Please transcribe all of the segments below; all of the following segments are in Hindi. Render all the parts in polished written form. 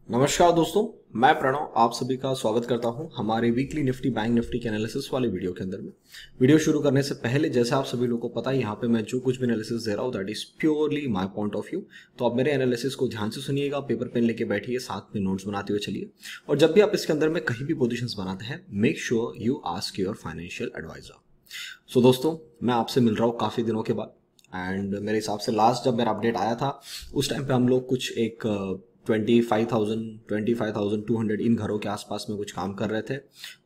नमस्कार दोस्तों, मैं प्रणव आप सभी का स्वागत करता हूं हमारे वीकली निफ्टी बैंक निफ्टी के एनालिसिस वाले वीडियो के अंदर में। वीडियो शुरू करने से पहले जैसे आप सभी लोगों को पता है यहाँ पे मैं जो कुछ भी एनालिसिस दे रहा हूँ that is purely my point of view. तो आप मेरे एनालिसिस को ध्यान से सुनिएगा, पेपर पेन लेके बैठिए, साथ में नोट्स बनाते हुए चलिए। और जब भी आप इसके अंदर में कहीं भी पोजिशन बनाते हैं make sure you ask your financial adviser. So दोस्तों, मैं आपसे मिल रहा हूँ काफ़ी दिनों के बाद एंड मेरे हिसाब से लास्ट जब मेरा अपडेट आया था उस टाइम पे हम लोग कुछ एक 25,200 इन घरों के आसपास में कुछ काम कर रहे थे।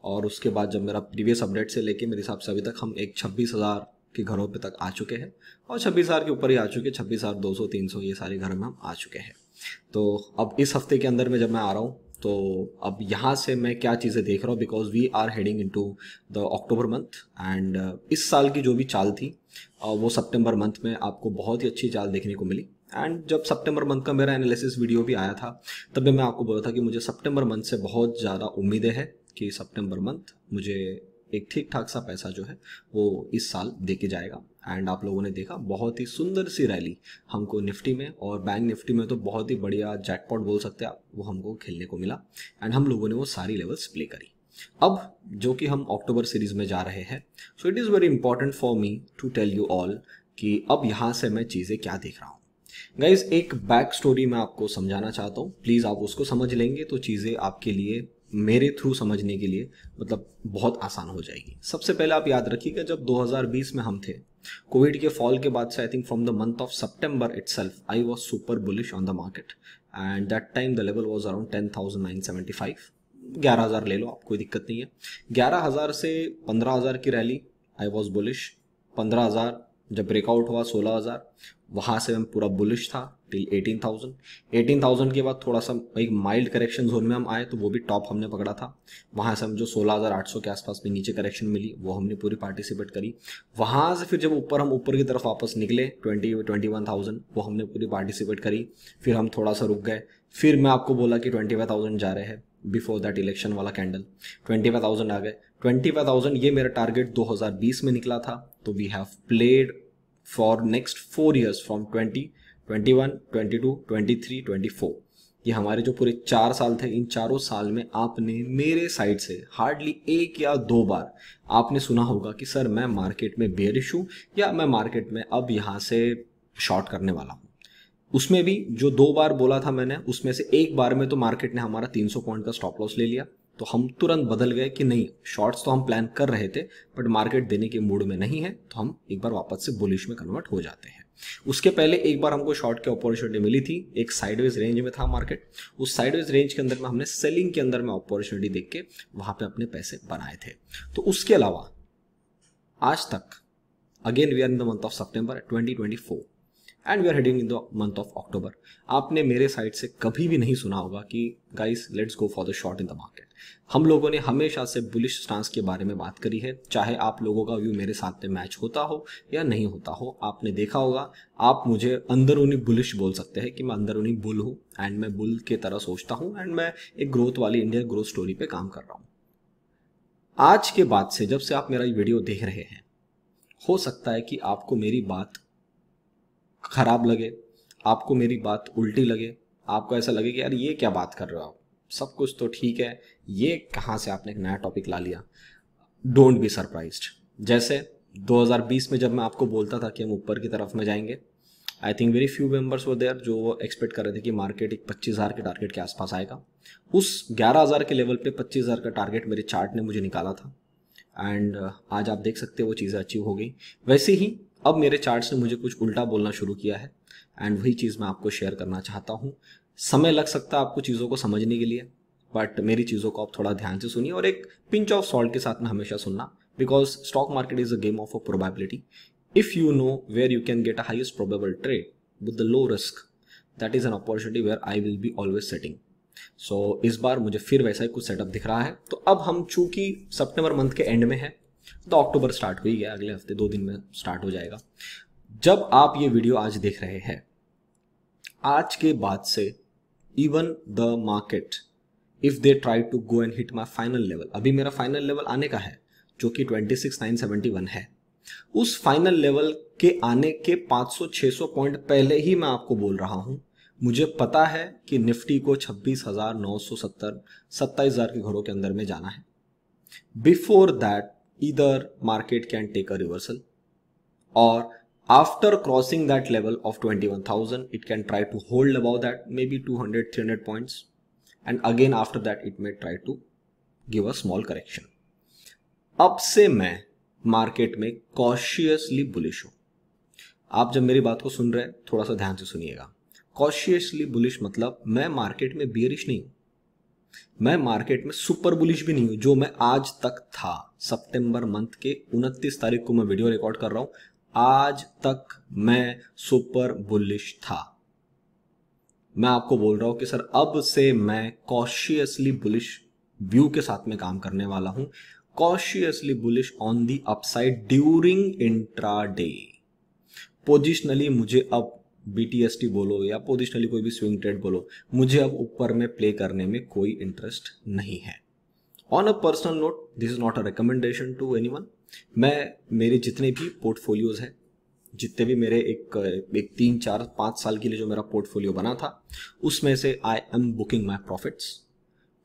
और उसके बाद जब मेरा प्रीवियस अपडेट से लेके मेरे हिसाब से अभी तक हम एक 26,000 के घरों पे तक आ चुके हैं और 26,000 के ऊपर ही आ चुके हैं, 26,200 300 ये सारे घर में हम आ चुके हैं। तो अब इस हफ्ते के अंदर में जब मैं आ रहा हूँ तो अब यहाँ से मैं क्या चीज़ें देख रहा हूँ, because we are heading into the October month and इस साल की जो भी चाल थी वो सितंबर मंथ में आपको बहुत ही अच्छी चाल देखने को मिली। एंड जब सितंबर मंथ का मेरा एनालिसिस वीडियो भी आया था तब भी मैं आपको बोला था कि मुझे सितंबर मंथ से बहुत ज़्यादा उम्मीदें हैं कि सितंबर मंथ मुझे एक ठीक ठाक सा पैसा जो है वो इस साल दे के जाएगा। एंड आप लोगों ने देखा बहुत ही सुंदर सी रैली हमको निफ्टी में और बैंक निफ्टी में तो बहुत ही बढ़िया जैकपॉट बोल सकते हैं आप, वो हमको खेलने को मिला एंड हम लोगों ने वो सारी लेवल्स प्ले करी। अब जो कि हम अक्टूबर सीरीज में जा रहे हैं, so it is very important for me to tell you all कि अब यहाँ से मैं चीज़ें क्या देख रहा हूँ। गाइज एक बैक स्टोरी मैं आपको समझाना चाहता हूँ, प्लीज़ आप उसको समझ लेंगे तो चीज़ें आपके लिए मेरे थ्रू समझने के लिए मतलब बहुत आसान हो जाएगी। सबसे पहले आप याद रखिएगा जब 2020 में हम थे, कोविड के फॉल के बाद से I think from the month of September itself I was super bullish on the market and that time the level was around 10,975। 11,000 ले लो आप, कोई दिक्कत नहीं है। 11,000 से 15,000 की रैली आई वाज बुलिश। 15,000 जब ब्रेकआउट हुआ 16,000, वहाँ से हम पूरा बुलिश था टिल 18,000। 18,000 के बाद थोड़ा सा एक माइल्ड करेक्शन जोन में हम आए तो वो भी टॉप हमने पकड़ा था। वहाँ से हम जो 16,800 के आसपास में नीचे करेक्शन मिली वो हमने पूरी पार्टिसिपेट करी। वहाँ से फिर जब हम ऊपर की तरफ वापस निकले 21,000 वो हमने पूरी पार्टिसिपेट करी। फिर हम थोड़ा सा रुक गए, फिर मैं आपको बोला कि 25,000 जा रहे हैं। बिफोर दैट इलेक्शन वाला कैंडल 25,000 आ गए। 25,000 ये मेरा टारगेट 2020 में निकला था। तो we have played for next 4 years from 20, 21, 22, 23, 24। ये हमारे जो पूरे 4 साल थे, इन चारों साल में आपने मेरे साइड से हार्डली 1 या 2 बार आपने सुना होगा कि सर मैं मार्केट में बेयरिश हूँ या मैं मार्केट में अब यहाँ से शॉर्ट करने वाला हूँ। उसमें भी जो 2 बार बोला था मैंने, उसमें से एक बार में तो मार्केट ने हमारा 300 पॉइंट का स्टॉप लॉस ले लिया। तो हम तुरंत बदल गए कि नहीं, शॉर्ट्स तो हम प्लान कर रहे थे बट मार्केट देने के मूड में नहीं है, तो हम एक बार वापस से बुलिश में कन्वर्ट हो जाते हैं। उसके पहले एक बार हमको शॉर्ट की अपॉर्चुनिटी मिली थी, एक साइडवेज रेंज में था मार्केट। उस साइडवेज रेंज के अंदर में हमने सेलिंग के अंदर में अपॉर्चुनिटी देख के वहां पे अपने पैसे बनाए थे। तो उसके अलावा आज तक again we are in the month of September 2024 and we are heading in the month of October, आपने मेरे साइड से कभी भी नहीं सुना होगा कि guys let's go for the short in the market. हम लोगों ने हमेशा से बुलिश स्टांस के बारे में बात करी है, चाहे आप लोगों का व्यू मेरे साथ में मैच होता हो या नहीं होता हो। आपने देखा होगा, आप मुझे अंदरूनी बुलिश बोल सकते हैं कि मैं अंदरूनी बुल हूँ एंड मैं बुल के तरह सोचता हूँ एंड मैं एक ग्रोथ वाली इंडियन ग्रोथ स्टोरी पे काम कर रहा हूँ। आज के बाद से जब से आप मेरा ये वीडियो देख रहे हैं, हो सकता है कि आपको मेरी बात खराब लगे, आपको मेरी बात उल्टी लगे, आपको ऐसा लगे कि यार ये क्या बात कर रहे हो आप, सब कुछ तो ठीक है, ये कहाँ से आपने एक नया टॉपिक ला लिया। Don't be surprised. जैसे 2020 में जब मैं आपको बोलता था कि हम ऊपर की तरफ में जाएंगे, I think very few members वो देयर जो वो एक्सपेक्ट कर रहे थे कि मार्केट एक 25,000 के टारगेट के आसपास आएगा। उस 11,000 के लेवल पे 25,000 का टारगेट मेरे चार्ट ने मुझे निकाला था एंड आज आप देख सकते हो वो चीज़ें अचीव हो गई। वैसे ही अब मेरे चार्ट्स ने मुझे कुछ उल्टा बोलना शुरू किया है एंड वही चीज़ मैं आपको शेयर करना चाहता हूँ। समय लग सकता है आपको चीज़ों को समझने के लिए, बट मेरी चीज़ों को आप थोड़ा ध्यान से सुनिए और एक पिंच ऑफ सॉल्ट के साथ में हमेशा सुनना, because stock market is a game of a probability. If you know where you can get a highest probable trade with the low risk, that is an opportunity where I will be always setting. So इस बार मुझे फिर वैसा ही कुछ सेटअप दिख रहा है। तो अब हम चूंकि सितंबर मंथ के एंड में है तो अक्टूबर स्टार्ट हो ही गया, अगले हफ्ते 2 दिन में स्टार्ट हो जाएगा। जब आप ये वीडियो आज देख रहे हैं, आज के बाद से even the market if they try to go and hit my final level, अभी मेरा फाइनल लेवल आने का है जो कि 26,971 है, उस फाइनल लेवल के आने के 500-600 पॉइंट पहले ही मैं आपको बोल रहा हूं मुझे पता है कि निफ्टी को 26,970 27,000 के घरों के अंदर में जाना है। Before that either market can take a reversal और after crossing that level of 21,000 it can try to hold above that maybe 200-300 points and again after that it may try to give a small correction। अब से मैं मार्केट में कॉशियसली बुलिश हूं। आप जब मेरी बात को सुन रहे हैं थोड़ा सा ध्यान से सुनिएगा। कॉशियसली बुलिश मतलब मैं मार्केट में बियरिश नहीं हूं, मैं मार्केट में सुपर बुलिश भी नहीं हूं जो मैं आज तक था। सितंबर मंथ के 29 तारीख को मैं वीडियो रिकॉर्ड कर रहा हूं, आज तक मैं सुपर बुलिश था। मैं आपको बोल रहा हूं कि सर अब से मैं कॉशियसली बुलिश व्यू के साथ में काम करने वाला हूं, cautiously bullish on the upside during intraday. Positionally मुझे अब BTST बोलो या पोजिशनली कोई भी स्विंग ट्रेड बोलो, मुझे अब ऊपर में प्ले करने में कोई इंटरेस्ट नहीं है। On a personal note, this is not a recommendation to anyone. मैं मेरे जितने भी पोर्टफोलियोज हैं, जितने भी मेरे एक 3-4-5 साल के लिए जो मेरा पोर्टफोलियो बना था, उसमें से I am booking my profits.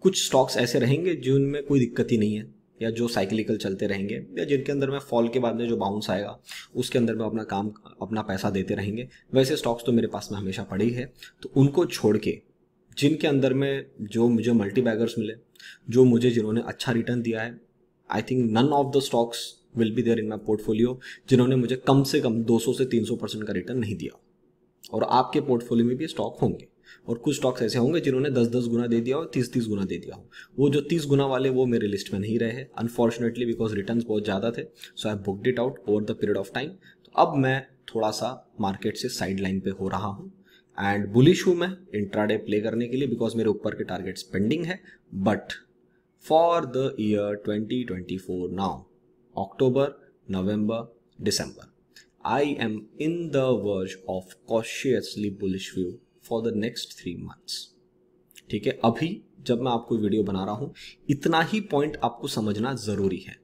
कुछ स्टॉक्स ऐसे रहेंगे जिनमें कोई दिक्कत ही नहीं है या जो साइक्लिकल चलते रहेंगे या जिनके अंदर में फॉल के बाद में जो बाउंस आएगा उसके अंदर में अपना पैसा देते रहेंगे। वैसे स्टॉक्स तो मेरे पास में हमेशा पड़े ही है। तो उनको छोड़ के जिनके अंदर में जो मुझे मल्टी बैगर्स मिले, जो मुझे जिन्होंने अच्छा रिटर्न दिया है, I think none of the stocks will be there in my portfolio जिन्होंने मुझे कम से कम 200 से 300% का रिटर्न नहीं दिया। और आपके पोर्टफोलियो में भी स्टॉक होंगे और कुछ स्टॉक्स ऐसे होंगे जिन्होंने 10-10 गुना दे दिया हो, 30-30 गुना दे दिया हो। वो जो 30 गुना वाले वो मेरे लिस्ट में नहीं रहे अनफॉर्चुनेटली, बिकॉज रिटर्न्स बहुत ज़्यादा थे। So I booked it out over the period of time. तो अब मैं थोड़ा सा मार्केट से साइड लाइन पे हो रहा हूँ एंड बुलिश हूँ मैं इंट्राडे प्ले करने के लिए, बिकॉज मेरे ऊपर के टारगेट्स पेंडिंग है। But for the year 2024 now, October, November, December, I am in the verge of cautiously bullish view for the next 3 months। ठीक है, अभी जब मैं आपको वीडियो बना रहा हूं इतना ही पॉइंट आपको समझना जरूरी है।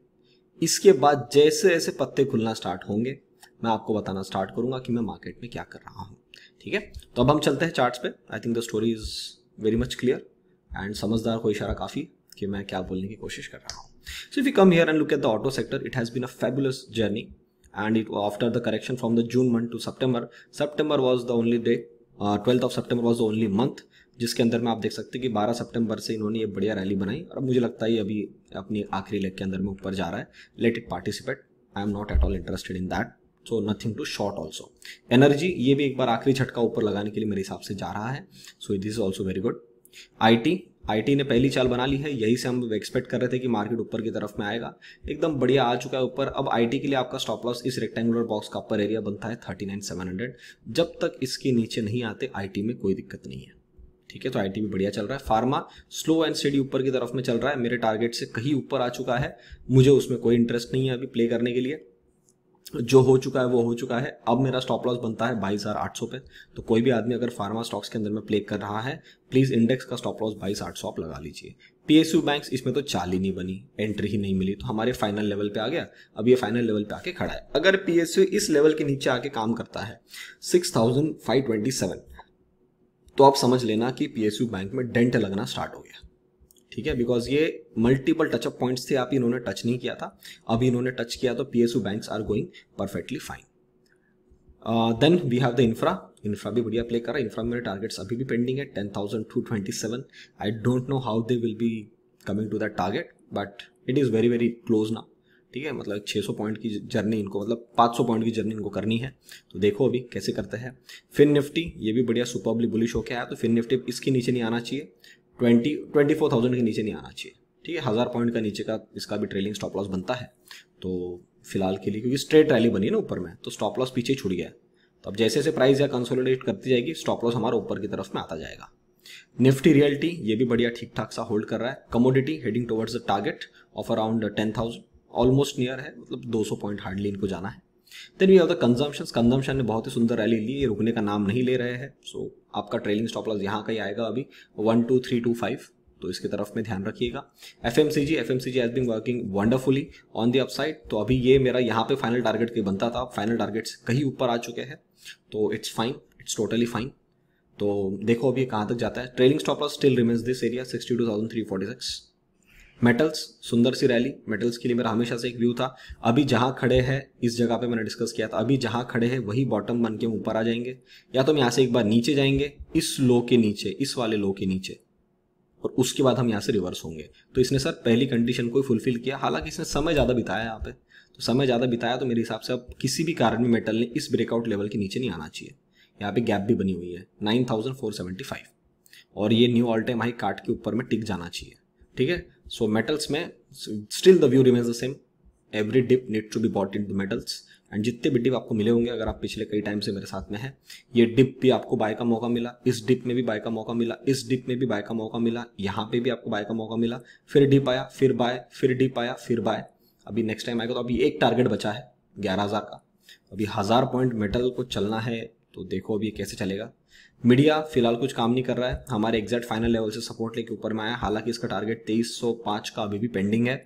इसके बाद जैसे जैसे पत्ते खुलना स्टार्ट होंगे मैं आपको बताना स्टार्ट करूंगा कि मैं मार्केट में क्या कर रहा हूं। ठीक है, तो अब हम चलते हैं चार्ट्स पे। I think the story is very much clear and समझदार को इशारा काफी कि मैं क्या बोलने की कोशिश कर रहा हूं। So if you come here and look at the auto sector, it has been a fabulous journey and it after the correction from the June month to September was the only day, 12th of September was the only month जिसके अंदर में आप देख सकते हैं कि 12 सितंबर से इन्होंने ये बढ़िया रैली बनाई और अब मुझे लगता है ये अभी अपनी आखिरी लेग के अंदर में ऊपर जा रहा है। Let it participate, I am not at all interested in that, so nothing to short also. Energy ये भी एक बार आखिरी झटका ऊपर लगाने के लिए मेरे हिसाब से जा रहा है, so this is also very good. IT ने पहली चाल बना ली है, यही से हम एक्सपेक्ट कर रहे थे कि मार्केट ऊपर की तरफ में आएगा, एकदम बढ़िया आ चुका है ऊपर। अब आईटी के लिए आपका स्टॉप लॉस इस रेक्टेंगुलर बॉक्स का अपर एरिया बनता है 39,700। जब तक इसके नीचे नहीं आते आईटी में कोई दिक्कत नहीं है। ठीक है, तो आईटी भी बढ़िया चल रहा है। फार्मा स्लो एंड स्टेडी ऊपर की तरफ में चल रहा है, मेरे टारगेट से कहीं ऊपर आ चुका है, मुझे उसमें कोई इंटरेस्ट नहीं है अभी प्ले करने के लिए। जो हो चुका है वो हो चुका है। अब मेरा स्टॉप लॉस बनता है 22,800 पे। तो कोई भी आदमी अगर फार्मा स्टॉक्स के अंदर में प्ले कर रहा है, प्लीज इंडेक्स का स्टॉप लॉस 22,800 आप लगा लीजिए। PSU बैंक्स, इसमें तो चाल ही नहीं बनी, एंट्री ही नहीं मिली, तो हमारे फाइनल लेवल पे आ गया। अब ये फाइनल लेवल पे आके खड़ा है। अगर PSU इस लेवल के नीचे आके काम करता है 6,527, तो आप समझ लेना कि PSU बैंक में डेंट लगना स्टार्ट हो गया। ठीक है, बिकॉज ये मल्टीपल टचअप पॉइंट्स थे, आप इन्होंने टच नहीं किया था, अभी इन्होंने टच किया तो PSU banks are going perfectly fine. Then we have the infra भी बढ़िया प्ले कर रहा है। इंफ्रा में मेरे टारगेट्स अभी भी पेंडिंग है 10,227। I don't know how they will be coming to that target, but it is very very close ना। ठीक है, मतलब 600 पॉइंट की जर्नी इनको, मतलब 500 पॉइंट की जर्नी इनको करनी है। तो देखो अभी कैसे करते हैं। फिन निफ्टी ये भी बढ़िया सुपरबली बुलिश होके आया, तो फिन निफ्टी इसके नीचे नहीं आना चाहिए, 24,000 के नीचे नहीं आना चाहिए। ठीक है, 1000 पॉइंट का नीचे का इसका भी ट्रेलिंग स्टॉप लॉस बनता है। तो फिलहाल के लिए क्योंकि स्ट्रेट रैली बनी है ना ऊपर में, तो स्टॉप लॉस पीछे छूट गया। तो अब जैसे जैसे प्राइस या कंसोलिडेट करती जाएगी स्टॉप लॉस हमारा ऊपर की तरफ में आता जाएगा। निफ्टी रियल्टी ये भी बढ़िया ठीक ठाक सा होल्ड कर रहा है। Commodity heading towards the target of around 10,000, almost near है, मतलब 200 पॉइंट हार्डली इनको जाना है। Then we have the consumption ने बहुत ही सुंदर रैली ली, ये रुकने का नाम नहीं ले रहे हैं। सो आपका ट्रेलिंग स्टॉप लॉस यहाँ का ही आएगा अभी 12325, तो इसकी तरफ में ध्यान रखिएगा। FMCG has been working wonderfully on the upside, तो अभी ये मेरा यहाँ पे फाइनल टारगेट के बनता था, फाइनल टारगेट से कहीं ऊपर आ चुके हैं, तो it's fine, it's totally fine. तो देखो अभी कहाँ तक जाता है। Trailing stop loss still remains this area 62,346। Metals, सुंदर सी रैली। मेटल्स के लिए मेरा हमेशा से एक व्यू था, अभी जहां खड़े हैं इस जगह पे मैंने डिस्कस किया था, अभी जहां खड़े हैं वही बॉटम बन के ऊपर आ जाएंगे, या तो हम यहाँ से एक बार नीचे जाएंगे इस लो के नीचे, इस वाले लो के नीचे, और उसके बाद हम यहाँ से रिवर्स होंगे। तो इसने सर पहली कंडीशन को फुलफिल किया, हालांकि इसने समय ज़्यादा बिताया यहाँ पे, तो समय ज़्यादा बिताया तो मेरे हिसाब से अब किसी भी कारण में मेटल ने इस ब्रेकआउट लेवल के नीचे नहीं आना चाहिए। यहाँ पे गैप भी बनी हुई है 9,475, और ये न्यू ऑल टाइम हाई काट के ऊपर में टिक जाना चाहिए। ठीक है, सो मेटल्स में still the view remains the same, every dip need to be bought in the metals. And जितने भी डिप आपको मिले होंगे, अगर आप पिछले कई टाइम से मेरे साथ में है, ये डिप भी आपको बाय का मौका मिला, इस डिप में भी बाय का मौका मिला, इस डिप में भी बाय का मौका मिला, यहाँ पे भी आपको बाय का मौका मिला, फिर डिप आया, फिर बाय, फिर डिप आया, फिर बाय, अभी नेक्स्ट टाइम आएगा। तो अभी एक टारगेट बचा है 11,000 का, अभी 1000 पॉइंट मेटल को चलना है, तो देखो अभी कैसे चलेगा। मीडिया फिलहाल कुछ काम नहीं कर रहा है, हमारे एग्जैक्ट फाइनल लेवल से सपोर्ट लेके ऊपर में आया, हालांकि इसका टारगेट 2305 का अभी भी पेंडिंग है,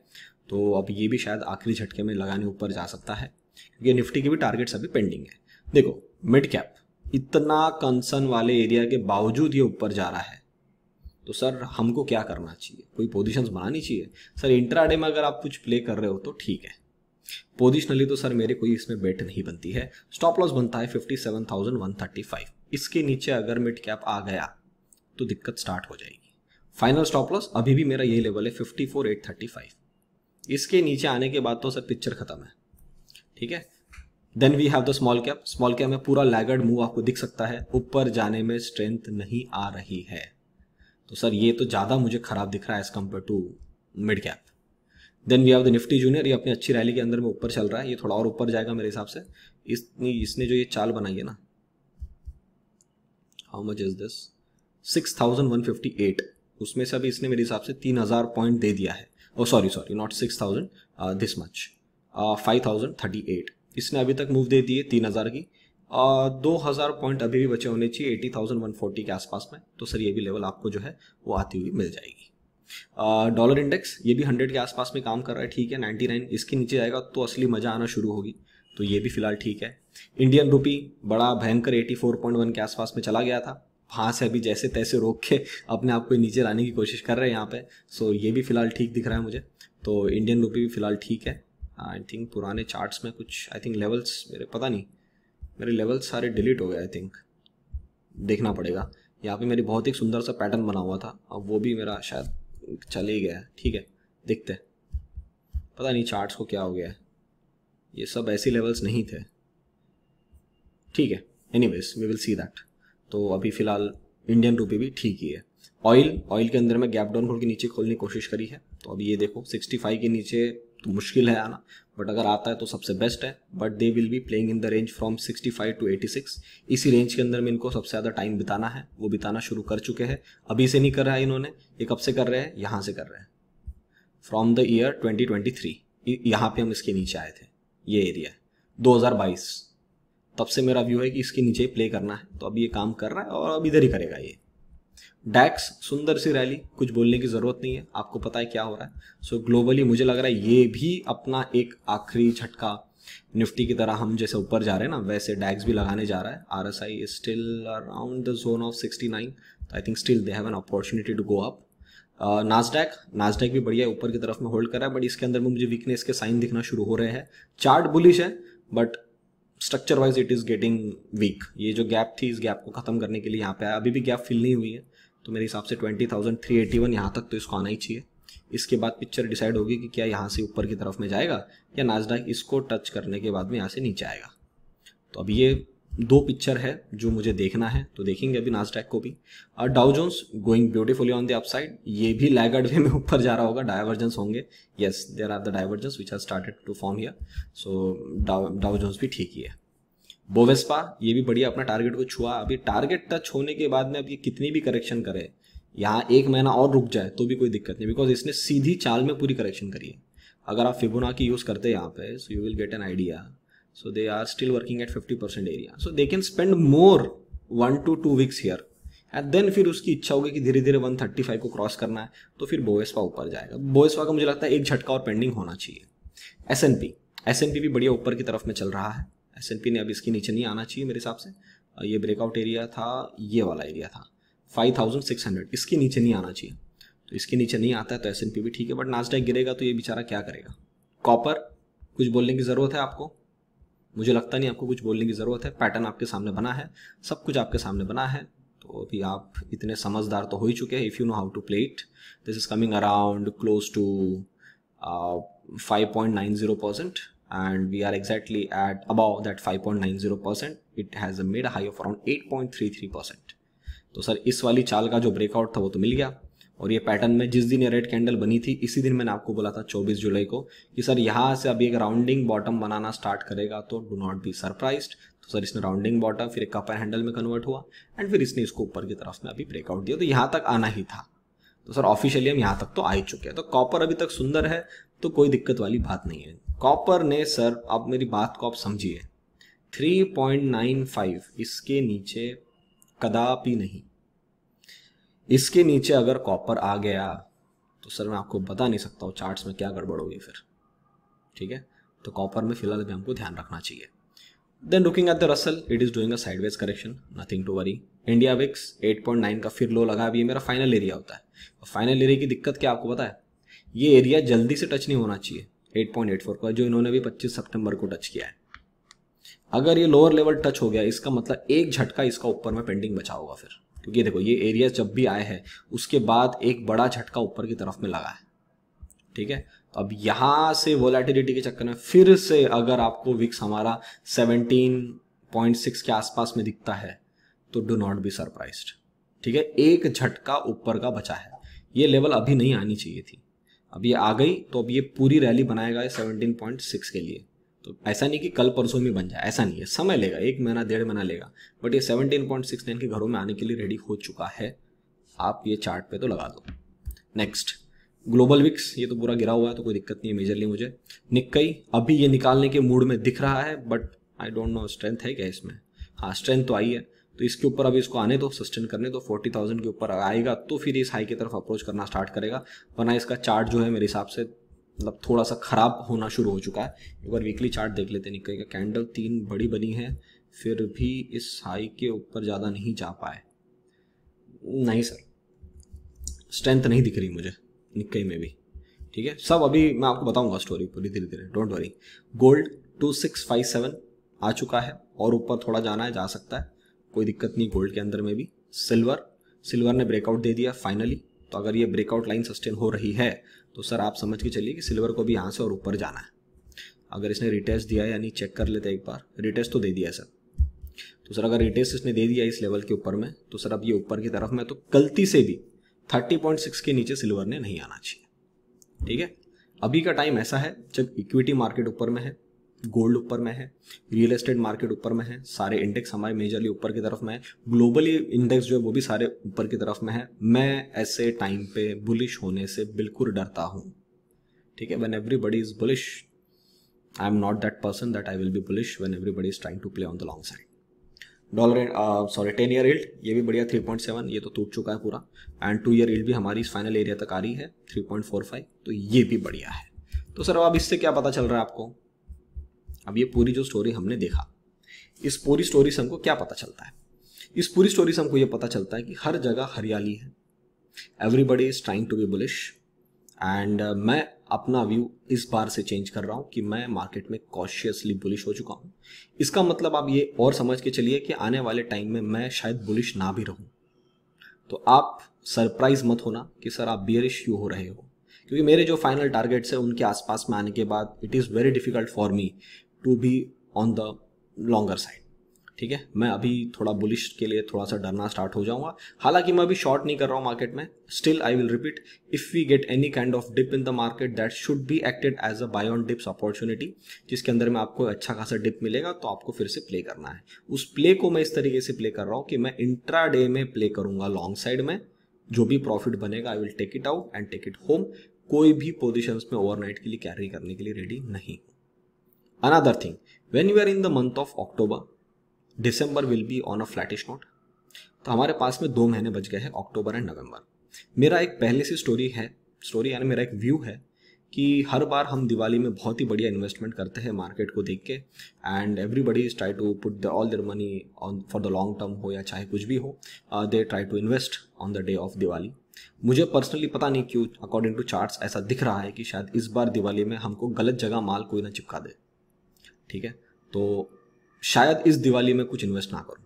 तो अब ये भी शायद आखिरी झटके में लगाने ऊपर जा सकता है, क्योंकि निफ्टी के भी टारगेट्स अभी पेंडिंग है। देखो मिड कैप इतना कंसर्न वाले एरिया के बावजूद ये ऊपर जा रहा है, तो सर हमको क्या करना चाहिए, कोई पोजीशंस बनानी चाहिए। सर इंट्राडे में अगर आप कुछ प्ले कर रहे हो तो ठीक है, पोजिशनली तो सर मेरे कोई इसमें बेट नहीं बनती है। स्टॉप लॉस बनता है 57,135, इसके नीचे अगर मिड कैप आ गया तो दिक्कत स्टार्ट हो जाएगी। फाइनल स्टॉप लॉस अभी भी मेरा यही लेवल है 54,835, इसके नीचे आने के बाद तो सर पिक्चर खत्म है। ठीक है, then we have the small cap. Small cap में पूरा लैगर्ड मूव आपको दिख सकता है, ऊपर जाने में स्ट्रेंथ नहीं आ रही है, तो सर ये तो ज़्यादा मुझे खराब दिख रहा है as compare to mid cap. Then we have the Nifty junior, ये अपनी अच्छी रैली के अंदर में ऊपर चल रहा है, ये थोड़ा और ऊपर जाएगा मेरे हिसाब से। इसने जो ये चाल बनाई है ना, हाउ मच इज दिस, 6,158, उसमें से अभी इसने मेरे हिसाब से 3,000 पॉइंट दे दिया है। ओ सॉरी नॉट 6,000, दिस मच 5,038, इसने अभी तक मूव दे दी है 3,000 की। 2,000 पॉइंट अभी भी बचे होने चाहिए 80,140 के आसपास में, तो सर ये भी लेवल आपको जो है वो आती हुई मिल जाएगी। डॉलर इंडेक्स ये भी 100 के आसपास में काम कर रहा है, ठीक है। 99 इसके नीचे जाएगा तो असली मजा आना शुरू होगी, तो ये भी फिलहाल ठीक है। इंडियन रुपी बड़ा भयंकर 84.1 के आसपास में चला गया था, वहाँ से अभी जैसे तैसे रोक के अपने आप को नीचे लाने की कोशिश कर रहे हैं यहाँ पे, सो ये भी फिलहाल ठीक दिख रहा है मुझे। तो इंडियन रुपी भी फिलहाल ठीक है। आई थिंक पुराने चार्ट्स में कुछ आई थिंक लेवल्स मेरे पता नहीं, मेरे लेवल्स सारे डिलीट हो गए, आई थिंक देखना पड़ेगा। यहाँ पे मेरी बहुत ही सुंदर सा पैटर्न बना हुआ था, अब वो भी मेरा शायद चले ही गया है। ठीक है, देखते हैं, पता नहीं चार्ट्स को क्या हो गया है, ये सब ऐसी लेवल्स नहीं थे। ठीक है, anyways we will see that. तो अभी फिलहाल इंडियन रुपी भी ठीक ही है। ऑयल के अंदर में गैप डाउन खोल के नीचे खोलने की कोशिश करी है, तो अभी ये देखो 65 के नीचे तो मुश्किल है आना, बट अगर आता है तो सबसे बेस्ट है। But they will be playing in the range from 65 to 86, इसी रेंज के अंदर में इनको सबसे ज़्यादा टाइम बिताना है, वो बिताना शुरू कर चुके हैं। अभी से नहीं कर रहा है इन्होंने, ये कब से कर रहे हैं, यहाँ से कर रहे हैं, फ्रॉम द ईयर 2023, यहाँ पे हम इसके नीचे आए थे, ये एरिया 2022, तब से मेरा व्यू है कि इसके नीचे प्ले करना है, तो अभी ये काम कर रहा है और अब इधर ही करेगा ये। डैक्स सुंदर सी रैली, कुछ बोलने की ज़रूरत नहीं है, आपको पता है क्या हो रहा है। सो ग्लोबली मुझे लग रहा है ये भी अपना एक आखिरी झटका, निफ्टी की तरह हम जैसे ऊपर जा रहे हैं ना, वैसे डैक्स भी लगाने जा रहा है। RSI is still around the zone of 69, I think still they have an opportunity to go up. Nasdaq भी बढ़िया ऊपर की तरफ में होल्ड कर रहा है, बट इसके अंदर में मुझे वीकनेस के साइन दिखना शुरू हो रहे हैं। चार्ट बुलिश है but structure wise it is getting weak. ये जो गैप थी, इस गैप को खत्म करने के लिए यहाँ पे आया, अभी भी गैप फिल नहीं हुई है, तो मेरे हिसाब से 20,381 यहाँ तक तो इसको आना ही चाहिए। इसके बाद पिक्चर डिसाइड होगी कि क्या यहाँ से ऊपर की तरफ में जाएगा या नास्डैक इसको टच करने के बाद में यहाँ से नीचे आएगा। तो अभी ये दो पिक्चर है जो मुझे देखना है, तो देखेंगे अभी नास्डैक को भी। और Dow Jones going beautifully on the upside, ये भी लैगर्ड वे में ऊपर जा रहा होगा, डाइवर्जेंस होंगे, yes there are the divergence which have started to form here, so Dow Jones भी ठीक ही है। बोवेस्पा ये भी बढ़िया अपना टारगेट को छुआ, अभी टारगेट टच होने के बाद में अब ये कितनी भी करेक्शन करे, यहाँ 1 महीना और रुक जाए तो भी कोई दिक्कत नहीं, बिकॉज इसने सीधी चाल में पूरी करेक्शन करी है। अगर आप फिबोनाची यूज़ करते हैं यहाँ पे, so you will get an idea. So they are still working at 50% area, so they can spend more 1 to 2 weeks here, and then फिर उसकी इच्छा होगी कि धीरे धीरे 135 को क्रॉस करना है, तो फिर बोवेस्पा ऊपर जाएगा। बोवेस्पा का मुझे लगता है एक झटका और पेंडिंग होना चाहिए। एस एन पी भी बढ़िया ऊपर की तरफ में चल रहा है, S&P ने अब इसके नीचे नहीं आना चाहिए मेरे हिसाब से। ये ब्रेकआउट एरिया था, ये वाला एरिया था 5600, इसके नीचे नहीं आना चाहिए। तो इसके नीचे नहीं आता है तो S&P भी ठीक है, बट नास्डैक गिरेगा तो ये बेचारा क्या करेगा। कॉपर, कुछ बोलने की ज़रूरत है आपको? मुझे लगता नहीं आपको कुछ बोलने की ज़रूरत है। पैटर्न आपके सामने बना है, सब कुछ आपके सामने बना है, तो अभी आप इतने समझदार तो हो ही चुके हैं। If you know how to play it, this is coming around close to 5.90%, and we are exactly at above that 5.90%. It has made a high of around 8.33%. तो सर इस वाली चाल का जो ब्रेकआउट था वो तो मिल गया, और ये पैटर्न में जिस दिन ये रेड कैंडल बनी थी इसी दिन मैंने आपको बोला था 24 जुलाई को कि सर यहाँ से अभी एक राउंडिंग बॉटम बनाना स्टार्ट करेगा, तो डू नॉट बी सरप्राइज्ड। तो सर इसने राउंडिंग बॉटम, फिर एक कप एंड हैंडल में कन्वर्ट हुआ, एंड फिर इसने इसको ऊपर की तरफ में अभी ब्रेकआउट दिया, तो यहाँ तक आना ही था। तो सर ऑफिशियली हम यहाँ तक तो आ ही चुके हैं। तो कॉपर अभी तक सुंदर है, तो कोई दिक्कत वाली बात नहीं है। कॉपर ने सर, अब मेरी बात को आप समझिए, 3.95 इसके नीचे कदापि नहीं। इसके नीचे अगर कॉपर आ गया तो सर मैं आपको बता नहीं सकता हूँ चार्ट्स में क्या गड़बड़ होगी फिर, ठीक है। तो कॉपर में फिलहाल भी हमको ध्यान रखना चाहिए। Then looking at the Russell, it is doing a sideways correction, nothing to worry. India VIX 8.9 का फिर लो लगा, अभी ये मेरा फाइनल एरिया होता है। फाइनल एरिया की दिक्कत क्या आपको पता है, ये एरिया जल्दी से टच नहीं होना चाहिए 8.84 का, जो इन्होंने भी 25 सितंबर को टच किया है। अगर ये लोअर लेवल टच हो गया, इसका मतलब एक झटका इसका ऊपर में पेंडिंग बचा होगा फिर, क्योंकि देखो ये एरिया जब भी आए हैं उसके बाद एक बड़ा झटका ऊपर की तरफ में लगा है, ठीक है। तो अब यहां से वोलेटिलिटी के चक्कर में फिर से अगर आपको विक्स हमारा 17.6 के आसपास में दिखता है तो डू नॉट बी सरप्राइज्ड, ठीक है। एक झटका ऊपर का बचा है, ये लेवल अभी नहीं आनी चाहिए थी, अब ये आ गई तो अब ये पूरी रैली बनाएगा 17.6 के लिए। तो ऐसा नहीं कि कल परसों में बन जाए, ऐसा नहीं है, समय लेगा, 1 महीना 1.5 महीना लेगा, बट ये 17.69 के घरों में आने के लिए रेडी हो चुका है। आप ये चार्ट पे तो लगा दो। नेक्स्ट ग्लोबल विक्स, ये तो पूरा गिरा हुआ है तो कोई दिक्कत नहीं है मेजरली मुझे। निक्कई अभी ये निकालने के मूड में दिख रहा है, but I don't no strength है क्या इसमें। हाँ स्ट्रेंथ तो आई है, तो इसके ऊपर अभी इसको आने दो, सस्टेन करने दो। 40,000 के ऊपर आएगा तो फिर इस हाई की तरफ अप्रोच करना स्टार्ट करेगा, वरना इसका चार्ट जो है मेरे हिसाब से मतलब थोड़ा सा खराब होना शुरू हो चुका है। एक बार वीकली चार्ट देख लेते हैं निक्कई का। कैंडल 3 बड़ी बनी है, फिर भी इस हाई के ऊपर ज़्यादा नहीं जा पाए। नहीं सर, स्ट्रेंथ नहीं दिख रही मुझे निक्कई में भी, ठीक है। सब अभी मैं आपको बताऊंगा स्टोरी पूरी धीरे धीरे, डोंट वरी। गोल्ड 2657 आ चुका है और ऊपर थोड़ा जाना है, जा सकता है, कोई दिक्कत नहीं गोल्ड के अंदर में भी। सिल्वर ने ब्रेकआउट दे दिया फाइनली, तो अगर ये ब्रेकआउट लाइन सस्टेन हो रही है तो सर आप समझ के चलिए कि सिल्वर को भी यहाँ से और ऊपर जाना है। अगर इसने रिटेस्ट दिया है, यानी चेक कर लेते हैं एक बार, रिटेस्ट तो दे दिया है सर। तो सर अगर रिटेस्ट इसने दे दिया इस लेवल के ऊपर में, तो सर अब ये ऊपर की तरफ में, तो गलती से भी 30.6 के नीचे सिल्वर ने नहीं आना चाहिए, ठीक है। अभी का टाइम ऐसा है जब इक्विटी मार्केट ऊपर में है, गोल्ड ऊपर में है, रियल एस्टेट मार्केट ऊपर में है, सारे इंडेक्स हमारे मेजरली ऊपर की तरफ में है, ग्लोबली इंडेक्स जो है वो भी सारे ऊपर की तरफ में है। मैं ऐसे टाइम पे बुलिश होने से बिल्कुल डरता हूँ, ठीक है। When everybody is bullish, I am not that person that I will be bullish when everybody is trying to play on the long side. Dollar 10 year yield ये भी बढ़िया 3.7, ये तो टूट चुका है पूरा। एंड 2 ईयर यील्ड भी हमारी इस फाइनल एरिया तक आ रही है 3.45, तो ये भी बढ़िया है। तो सर अब इससे क्या पता चल रहा है आपको, अब ये पूरी जो स्टोरी हमने देखा, इस पूरी स्टोरी से हमको क्या पता चलता है। इस पूरी स्टोरी से हमको ये पता चलता है कि हर जगह हरियाली है, everybody is trying to be bullish, and मैं अपना व्यू इस बार से चेंज कर रहा हूँ कि मैं मार्केट में कॉशियसली बुलिश हो चुका हूँ। इसका मतलब आप ये और समझ के चलिए कि आने वाले टाइम में मैं शायद बुलिश ना भी रहूँ। तो आप सरप्राइज मत होना कि सर आप बियरिश क्यों हो रहे हो, क्योंकि मेरे जो फाइनल टारगेट्स है उनके आसपास में आने के बाद it is very difficult for me to be on the longer side, ठीक है। मैं अभी थोड़ा बुलिश के लिए थोड़ा सा डरना स्टार्ट हो जाऊंगा। हालांकि मैं अभी शॉर्ट नहीं कर रहा हूँ मार्केट में, still I will repeat, if we get any kind of dip in the market that should be acted as a buy on dips opportunity, जिसके अंदर में आपको अच्छा खासा डिप मिलेगा तो आपको फिर से प्ले करना है। उस प्ले को मैं इस तरीके से प्ले कर रहा हूँ कि मैं इंट्रा डे में प्ले करूंगा लॉन्ग साइड में, जो भी प्रॉफिट बनेगा I will take it out and take it home. कोई भी पोजिशंस में ओवरनाइट के लिए कैरी करने के लिए रेडी नहीं। Another thing, when you are in the month of October, December will be on a flattish note. तो हमारे पास में 2 महीने बच गए हैं, अक्टूबर एंड नवंबर। मेरा एक पहले से स्टोरी यानी मेरा एक व्यू है कि हर बार हम दिवाली में बहुत ही बढ़िया इन्वेस्टमेंट करते हैं मार्केट को देख के, and everybody is try to put all their money on for the long term हो या चाहे कुछ भी हो, they try to invest on the day of Diwali. मुझे पर्सनली पता नहीं क्यों अकॉर्डिंग टू चार्ट्स ऐसा दिख रहा है कि शायद इस बार दिवाली में हमको गलत जगह माल कोई ना चिपका दे, ठीक है। तो शायद इस दिवाली में कुछ इन्वेस्ट ना करूं।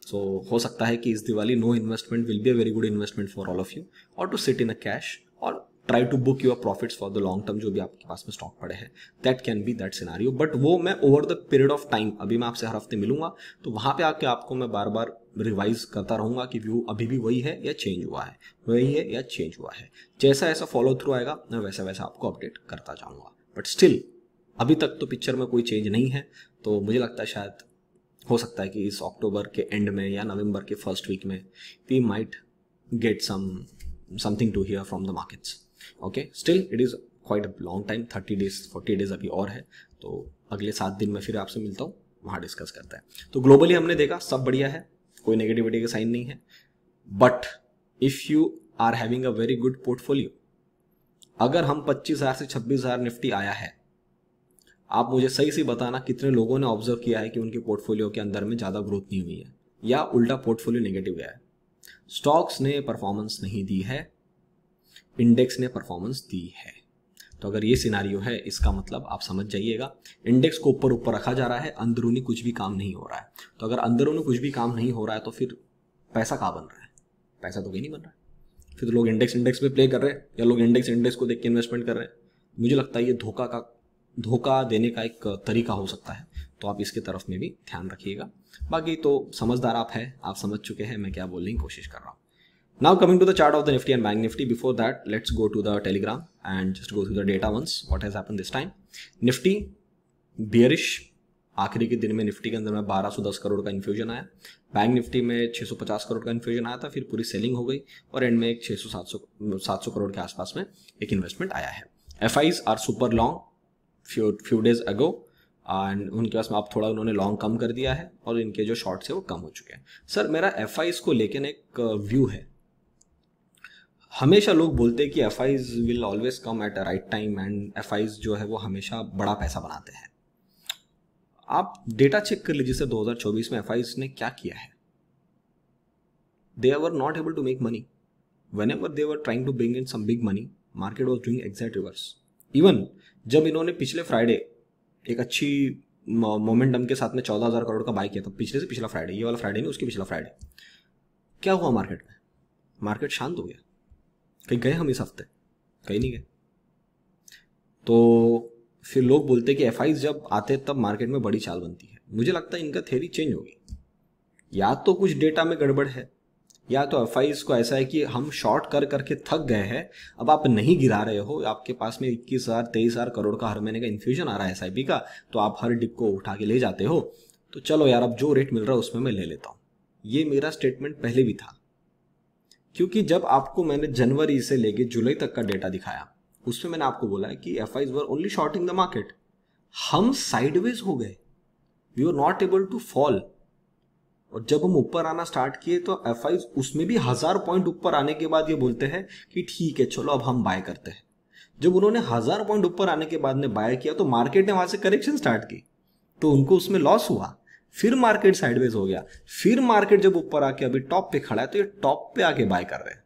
सो हो सकता है कि इस Diwali no investment will be a very good investment for all of you, और to sit in a cash और try to book your profits for the long term, जो भी आपके पास में स्टॉक पड़े हैं, that can be that scenario. But वो मैं over the period of time, अभी मैं आपसे हर हफ्ते मिलूंगा तो वहां पे आके आपको मैं बार बार रिवाइज करता रहूंगा कि व्यू अभी भी वही है या चेंज हुआ है, वही है या चेंज हुआ है। जैसा ऐसा फॉलो थ्रू आएगा मैं वैसा वैसा आपको अपडेट करता जाऊंगा। बट स्टिल अभी तक तो पिक्चर में कोई चेंज नहीं है, तो मुझे लगता है शायद हो सकता है कि इस अक्टूबर के एंड में या नवंबर के फर्स्ट वीक में we might get something to here from the markets. Okay, still it is quite a long time, 30 days 40 days अभी और है, तो अगले 7 दिन में फिर आपसे मिलता हूँ, वहाँ डिस्कस करते हैं। तो ग्लोबली हमने देखा सब बढ़िया है, कोई नेगेटिविटी का साइन नहीं है। But if you are having a very good portfolio, अगर हम 25,000 से 26,000 निफ्टी आया है, आप मुझे सही से बताना कितने लोगों ने ऑब्जर्व किया है कि उनके पोर्टफोलियो के अंदर में ज़्यादा ग्रोथ नहीं हुई है या उल्टा पोर्टफोलियो नेगेटिव गया है। स्टॉक्स ने परफॉर्मेंस नहीं दी है, इंडेक्स ने परफॉर्मेंस दी है। तो अगर ये सिनारियो है, इसका मतलब आप समझ जाइएगा, इंडेक्स को ऊपर ऊपर रखा जा रहा है, अंदरूनी कुछ भी काम नहीं हो रहा है। तो अगर अंदरूनी कुछ भी काम नहीं हो रहा है तो फिर पैसा कहाँ बन रहा है? पैसा तो कहीं नहीं बन रहा है। फिर तो लोग इंडेक्स पे प्ले कर रहे हैं या लोग इंडेक्स को देख के इन्वेस्टमेंट कर रहे हैं। मुझे लगता है ये धोखा देने का एक तरीका हो सकता है, तो आप इसकी तरफ में भी ध्यान रखिएगा। बाकी तो समझदार आप हैं, आप समझ चुके हैं मैं क्या बोलने की कोशिश कर रहा हूँ। Now coming to the chart of the Nifty and Bank Nifty. Before that, let's go to the Telegram and just go through the data once. What has happened this time? Nifty bearish, आखिरी के दिन में निफ्टी के अंदर में 1210 करोड़ का इन्फ्यूजन आया, बैंक निफ्टी में 650 करोड़ का इन्फ्यूजन आया था, फिर पूरी सेलिंग हो गई और एंड में एक 600-700 करोड़ के आसपास में एक इन्वेस्टमेंट आया है। FIs are super long few days ago, and उनके पास में आप थोड़ा उन्होंने लॉन्ग कम कर दिया है और इनके जो शॉर्ट्स है वो कम हो चुके हैं। सर मेरा FIs को लेकर एक व्यू है, हमेशा लोग बोलते हैं कि FIs will always come at a right time and FIs जो है वो हमेशा बड़ा पैसा बनाते हैं। आप डेटा चेक कर लीजिए सर, 2024 में FIs ने क्या किया है। They were not able to make money, whenever they were trying to bring in some big money, market was doing exact reverse. Even जब इन्होंने पिछले फ्राइडे एक अच्छी मोमेंटम के साथ में 14,000 करोड़ का बाय किया था, पिछले से पिछला फ्राइडे, ये वाला फ्राइडे नहीं, उसके पिछला फ्राइडे, क्या हुआ मार्केट में? मार्केट शांत हो गया। कहीं गए हम इस हफ्ते? कहीं नहीं गए। तो फिर लोग बोलते कि FIs जब आते तब मार्केट में बड़ी चाल बनती है। मुझे लगता है इनका थ्योरी चेंज हो गई, या तो कुछ डेटा में गड़बड़ है, या तो FIs को ऐसा है कि हम शॉर्ट कर करके थक गए हैं, अब आप नहीं गिरा रहे हो, आपके पास में 21,000-23,000 करोड़ का हर महीने का इन्फ्यूजन आ रहा है SIP का, तो आप हर डिप को उठा के ले जाते हो, तो चलो यार अब जो रेट मिल रहा है उसमें मैं ले लेता हूँ। ये मेरा स्टेटमेंट पहले भी था, क्योंकि जब आपको मैंने जनवरी से लेके जुलाई तक का डेटा दिखाया उसमें मैंने आपको बोला है कि FIs were only shorting the market. हम साइडवेज हो गए, we were not able to fall, और जब हम ऊपर आना स्टार्ट किए तो FIs उसमें भी 1000 पॉइंट ऊपर आने के बाद ये बोलते हैं कि ठीक है चलो अब हम बाय करते हैं। जब उन्होंने 1000 पॉइंट ऊपर आने के बाद में बाय किया तो मार्केट ने वहां से करेक्शन स्टार्ट की, तो उनको उसमें लॉस हुआ, फिर मार्केट साइडवेज हो गया, फिर मार्केट जब ऊपर आके अभी टॉप पे खड़ा है तो ये टॉप पे आके बाय कर रहे हैं।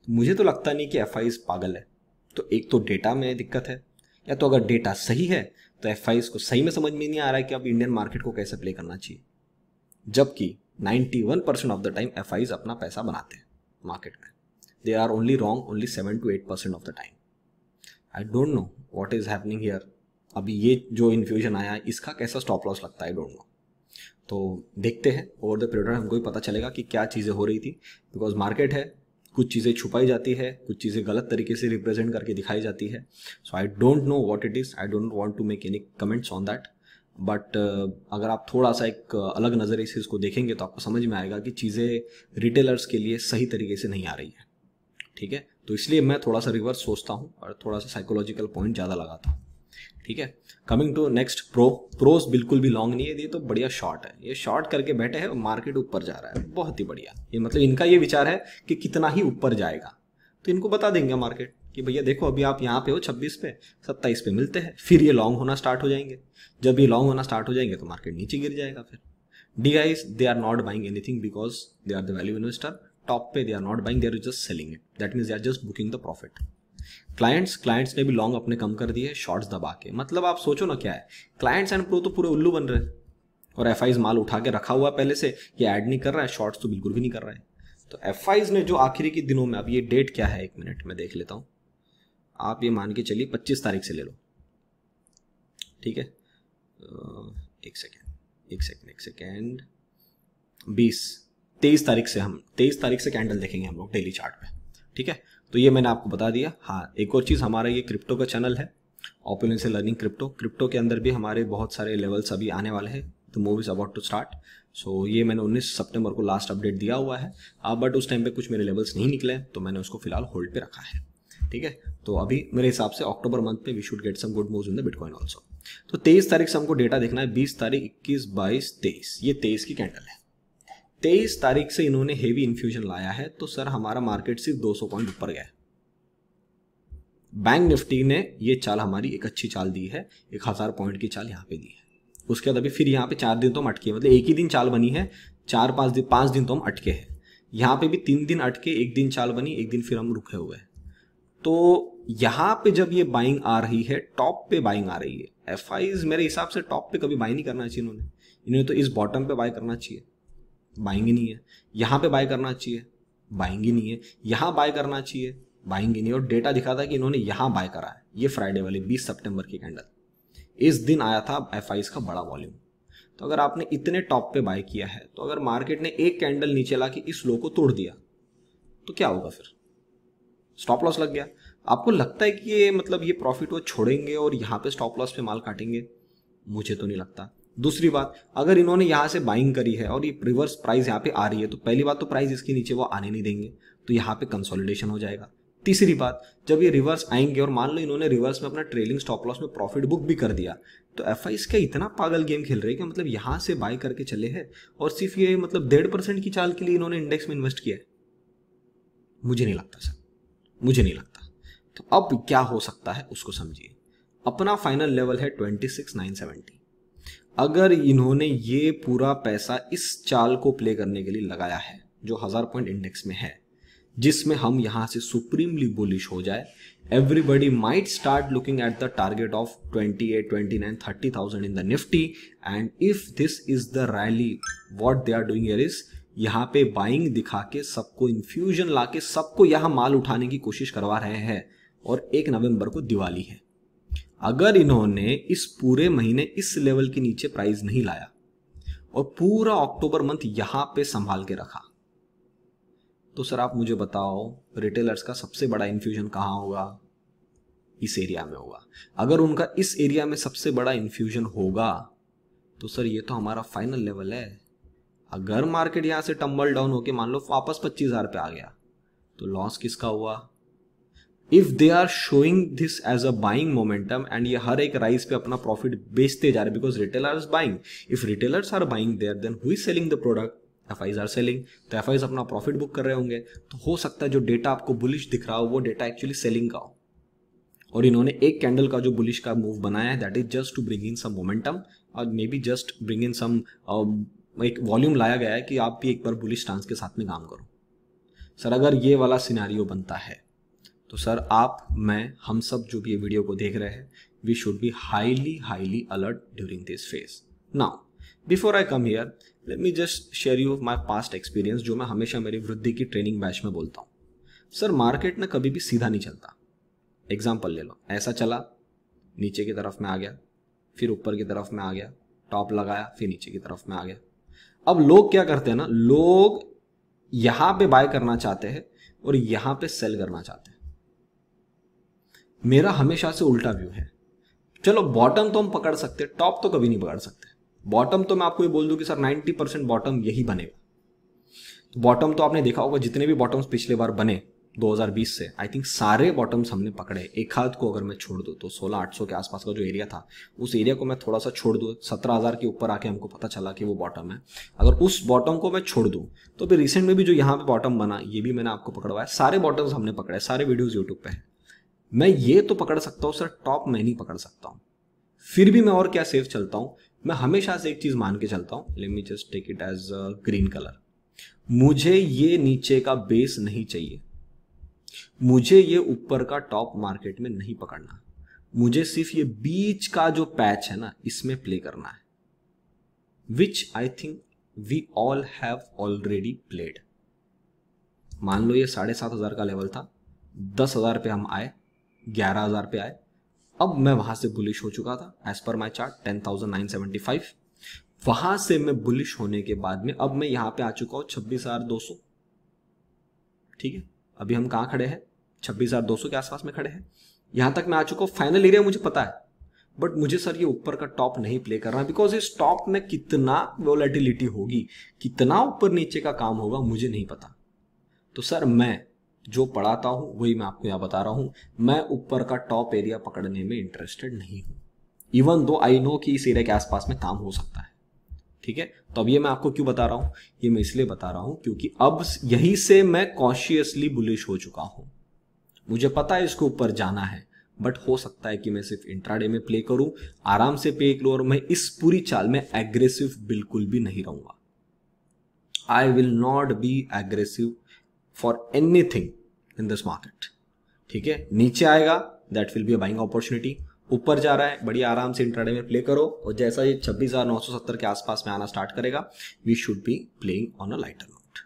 मुझे तो लगता नहीं कि FIs पागल है। तो एक तो डेटा में दिक्कत है, या तो अगर डेटा सही है तो FIs को सही में समझ में नहीं आ रहा है कि अब इंडियन मार्केट को कैसे प्ले करना चाहिए, जबकि 91% ऑफ द टाइम FIs अपना पैसा बनाते हैं मार्केट में। They are only wrong only 7 to 8% of the time. I don't know what is happening here. अभी ये जो इन्फ्यूजन आया इसका कैसा स्टॉप लॉस लगता है, आई डोंट नो। तो देखते हैं ओवर द पीरियड हमको ही पता चलेगा कि क्या चीज़ें हो रही थी, बिकॉज मार्केट है, कुछ चीज़ें छुपाई जाती है, कुछ चीज़ें गलत तरीके से रिप्रेजेंट करके दिखाई जाती है। So I don't know what it is, I don't want to make any comments on that. But अगर आप थोड़ा सा एक अलग नज़रिए से इसको देखेंगे तो आपको समझ में आएगा कि चीज़ें रिटेलर्स के लिए सही तरीके से नहीं आ रही है, ठीक है। तो इसलिए मैं थोड़ा सा रिवर्स सोचता हूँ और थोड़ा सा साइकोलॉजिकल पॉइंट ज़्यादा लगाता हूँ, ठीक है। कमिंग टू नेक्स्ट, प्रोस बिल्कुल भी लॉन्ग नहीं है, ये तो बढ़िया शॉर्ट है, ये शॉर्ट करके बैठे हैं, मार्केट ऊपर जा रहा है, बहुत ही बढ़िया। ये मतलब इनका ये विचार है कि कितना ही ऊपर जाएगा, तो इनको बता देंगे मार्केट कि भैया देखो अभी आप यहाँ पे हो 26 पे, 27 पे मिलते हैं, फिर ये लॉन्ग होना स्टार्ट हो जाएंगे। जब ये लॉन्ग होना स्टार्ट हो जाएंगे तो मार्केट नीचे गिर जाएगा। फिर the guys they are not buying anything because they are the value investor. Top पे they are not buying, they are just selling it, that means they are just booking the profit. Clients ने भी लॉन्ग अपने कम कर दिए शॉर्ट्स दबा के। मतलब आप सोचो ना क्या है, क्लाइंट्स एंड प्रो तो पूरे उल्लू बन रहे हैं और एफआईज माल उठा के रखा हुआ पहले से, ये ऐड नहीं कर रहा है, शॉर्ट्स तो बिल्कुल भी नहीं कर रहा है। तो एफआईज ने जो आखिरी के दिनों में, अब ये डेट क्या है 1 मिनट में देख लेता हूं, आप ये मान के चलिए 25 तारीख से ले लो, ठीक है, एक सेकेंड 23 तारीख से, हम 23 तारीख से कैंडल देखेंगे हम लोग डेली चार्ट पे, ठीक है। तो ये मैंने आपको बता दिया। हाँ, एक और चीज़, हमारा ये क्रिप्टो का चैनल है, ओपिनियन से लर्निंग क्रिप्टो के अंदर भी हमारे बहुत सारे लेवल्स अभी आने वाले हैं। The move is about to start. So ये मैंने 19 सितंबर को लास्ट अपडेट दिया हुआ है, बट उस टाइम पे कुछ मेरे लेवल्स नहीं निकले तो मैंने उसको फिलहाल होल्ड पे रखा है, ठीक है। तो अभी मेरे हिसाब से अक्टूबर मंथ पे we should get some good moves in the bitcoin also. तो 23 तारीख से हमको डेटा देखना है, 20 तारीख, 21, 22, 23, ये 23 की कैंडल है। 23 तारीख से इन्होंने हेवी इन्फ्यूजन लाया है, तो सर हमारा मार्केट सिर्फ 200 पॉइंट ऊपर गया है। बैंक निफ्टी ने ये चाल हमारी एक अच्छी चाल दी है, 1000 पॉइंट की चाल यहाँ पे दी है। उसके बाद अभी फिर यहाँ पे 4 दिन तो हम अटके, मतलब एक ही दिन चाल बनी है, 5 दिन तो हम अटके हैं। यहाँ पे भी 3 दिन अटके, एक दिन चाल बनी, एक दिन फिर हम रुके हुए हैं। तो यहाँ पे जब ये बाइंग आ रही है, टॉप पे बाइंग आ रही है, एफआईज मेरे हिसाब से टॉप पे कभी बाई नहीं करना चाहिए इन्होंने तो इस बॉटम पे बाय करना चाहिए, बाइंग ही नहीं है। यहाँ पे बाय करना चाहिए, बाइंग ही नहीं है। यहाँ बाय करना चाहिए, बाइंग ही नहीं। और डेटा दिखा था कि इन्होंने यहाँ बाय करा है, ये फ्राइडे वाली 20 सितंबर की कैंडल, इस दिन आया था एफआईज का बड़ा वॉल्यूम। तो अगर आपने इतने टॉप पे बाय किया है, तो अगर मार्केट ने एक कैंडल नीचे ला के इस लो को तोड़ दिया तो क्या होगा? फिर स्टॉप लॉस लग गया। आपको लगता है कि ये मतलब ये प्रॉफिट वो छोड़ेंगे और यहाँ पे स्टॉप लॉस पे माल काटेंगे? मुझे तो नहीं लगता। दूसरी बात, अगर इन्होंने यहाँ से बाइंग करी है और ये रिवर्स प्राइस यहाँ पे आ रही है, तो पहली बात तो प्राइस इसके नीचे वो आने नहीं देंगे, तो यहाँ पे कंसोलिडेशन हो जाएगा। तीसरी बात, जब ये रिवर्स आएंगे और मान लो इन्होंने रिवर्स में अपना ट्रेलिंग स्टॉप लॉस में प्रॉफिट बुक भी कर दिया, तो एफआईज का इतना पागल गेम खेल रहे हैं कि मतलब यहाँ से बाय करके चले हैं और सिर्फ ये मतलब 1.5% की चाल के लिए इन्होंने इंडेक्स में इन्वेस्ट किया है। मुझे नहीं लगता सर, मुझे नहीं लगता। तो अब क्या हो सकता है उसको समझिए। अपना फाइनल लेवल है 26,970। अगर इन्होंने ये पूरा पैसा इस चाल को प्ले करने के लिए लगाया है जो 1000 पॉइंट इंडेक्स में है, जिसमें हम यहां से सुप्रीमली बुलिश हो जाए, everybody might start looking at the target of 28, 29, 30,000 in the Nifty, and if this is the rally, what they are doing here is यहाँ पे बाइंग दिखा के सबको इन्फ्यूजन लाके सबको यहाँ माल उठाने की कोशिश करवा रहे हैं। और 1 नवंबर को दिवाली है। अगर इन्होंने इस पूरे महीने इस लेवल के नीचे प्राइस नहीं लाया और पूरा अक्टूबर मंथ यहां पे संभाल के रखा, तो सर आप मुझे बताओ रिटेलर्स का सबसे बड़ा इन्फ्यूजन कहां होगा? इस एरिया में होगा। अगर उनका इस एरिया में सबसे बड़ा इन्फ्यूजन होगा तो सर ये तो हमारा फाइनल लेवल है। अगर मार्केट यहां से टम्बल डाउन होके मान लो वापस 25,000 पे आ गया, तो लॉस किसका हुआ? If they are showing this as a buying momentum and ये हर एक राइस पे अपना प्रॉफिट बेचते जा रहे, because retailers buying, if retailers are buying there then who is selling the product? FIs are selling. तो एफआईज अपना प्रॉफिट बुक कर रहे होंगे, तो हो सकता है जो डेटा आपको बुलिश दिख रहा हो वो डेटा एक्चुअली सेलिंग का हो, और इन्होंने एक कैंडल का जो बुलिश का मूव बनाया है that is just to bring in some momentum, और maybe just bring in some एक वॉल्यूम लाया गया है कि आप भी एक बार बुलिश स्टांस के साथ में काम करो। सर अगर ये वाला सिनेरियो बनता है तो सर आप, मैं, हम सब जो भी ये वीडियो को देख रहे हैं, we should be highly alert during this phase. Now before I come here, let me just share you my past experience, जो मैं हमेशा मेरी वृद्धि की ट्रेनिंग बैच में बोलता हूँ। सर मार्केट ना कभी भी सीधा नहीं चलता। एग्जाम्पल ले लो, ऐसा चला, नीचे की तरफ में आ गया, फिर ऊपर की तरफ में आ गया, टॉप लगाया, फिर नीचे की तरफ में आ गया। अब लोग क्या करते हैं ना, लोग यहां पे बाय करना चाहते हैं और यहां पे सेल करना चाहते हैं। मेरा हमेशा से उल्टा व्यू है। चलो बॉटम तो हम पकड़ सकते हैं, टॉप तो कभी नहीं पकड़ सकते। बॉटम तो मैं आपको ये बोल दूं कि सर 90% बॉटम यही बनेगा। तो बॉटम तो आपने देखा होगा, जितने भी बॉटम्स पिछले बार बने 2020 से, आई थिंक सारे बॉटम्स हमने पकड़े। एक हाथ को अगर मैं छोड़ दूं तो 16,800 के आसपास का जो एरिया था, उस एरिया को मैं थोड़ा सा छोड़ दूं, 17,000 के ऊपर आके हमको पता चला कि वो बॉटम है। अगर उस बॉटम को मैं छोड़ दूं तो फिर रिसेंट में भी जो यहाँ पे बॉटम बना, ये भी मैंने आपको पकड़वाया। सारे बॉटम्स हमने पकड़े, सारे वीडियोज यूट्यूब पे है। मैं ये तो पकड़ सकता हूँ सर, टॉप मैं नहीं पकड़ सकता हूँ। फिर भी मैं और क्या सेफ चलता हूँ, मैं हमेशा से एक चीज मान के चलता हूँ, let me just take it as green colour. मुझे ये नीचे का बेस नहीं चाहिए, मुझे ये ऊपर का टॉप मार्केट में नहीं पकड़ना, मुझे सिर्फ ये बीच का जो पैच है ना इसमें प्ले करना है, which I think we all have already played. मान लो ये 7,500 का लेवल था, 10,000 पे हम आए, 11,000 पे आए, अब मैं वहां से बुलिश हो चुका था एज पर माई चार्ट 10,975। वहां से मैं बुलिश होने के बाद में अब मैं यहां पे आ चुका हूं 26,200। ठीक है, अभी हम कहां खड़े हैं, 26,200 के आसपास में खड़े हैं। यहां तक मैं आ चुका हूं, फाइनल एरिया मुझे पता है, बट मुझे सर ये ऊपर का टॉप नहीं प्ले करना, बिकॉज इस टॉप में कितना वोलेटिलिटी होगी, कितना ऊपर नीचे का काम होगा मुझे नहीं पता। तो सर मैं जो पढ़ाता हूं वही मैं आपको यहां बता रहा हूं, मैं ऊपर का टॉप एरिया पकड़ने में इंटरेस्टेड नहीं हूं, इवन दो आई नो कि इस एरिया के आसपास में काम हो सकता है। ठीक है, तो अब ये मैं आपको क्यों बता रहा हूं, ये मैं इसलिए बता रहा हूं क्योंकि अब यहीं से मैं कॉशियसली बुलिश हो चुका हूं, मुझे पता है इसको ऊपर जाना है, बट हो सकता है कि मैं सिर्फ इंट्राडे में प्ले करूं, आराम से प्ले करूं, और मैं इस पूरी चाल में एग्रेसिव बिल्कुल भी नहीं रहूंगा। I will not be aggressive for anything in this market. ठीक है, नीचे आएगा that will be a buying opportunity, ऊपर जा रहा है बड़ी आराम से इंट्राडे में प्ले करो, और जैसा ये 26,970 के आसपास में आना स्टार्ट करेगा we should be playing on a lighter note.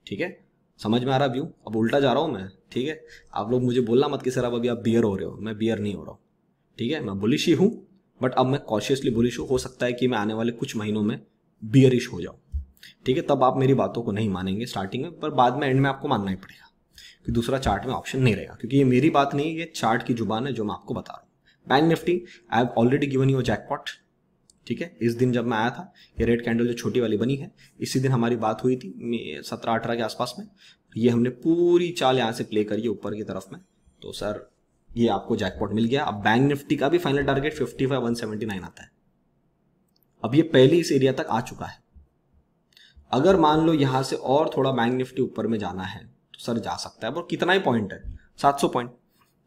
ठीक है, समझ में आ रहा व्यू? अब उल्टा जा रहा हूं मैं। ठीक है, आप लोग मुझे बोलना मत कि सर अब अभी आप बियर हो रहे हो, मैं बियर नहीं हो रहा हूं। ठीक है, मैं बुलिश ही हूं, बट अब मैं कॉशियसली बुलिश हूं, हो सकता है कि मैं आने वाले कुछ महीनों में बियरिश हो जाऊं। ठीक है, तब आप मेरी बातों को नहीं मानेंगे स्टार्टिंग में, पर बाद में एंड में आपको मानना ही पड़ेगा कि दूसरा चार्ट में ऑप्शन नहीं रहेगा, क्योंकि ये मेरी बात नहीं है, ये चार्ट की जुबान है जो मैं आपको बता रहा हूँ। Bank Nifty I have already given you jackpot. ठीक है, इस दिन जब मैं आया था, ये रेड कैंडल जो छोटी वाली बनी है, इसी दिन हमारी बात हुई थी 17-18 के आसपास में, ये हमने पूरी चाल यहाँ से प्ले करी ऊपर की तरफ में, तो सर ये आपको जैकपॉट मिल गया। अब बैंक निफ्टी का भी फाइनल टारगेट 55,179 आता है, अब ये पहले इस एरिया तक आ चुका है। अगर मान लो यहां से और थोड़ा बैंक निफ्टी ऊपर में जाना है तो सर जा सकता है, पर कितना ही पॉइंट है, 700 पॉइंट,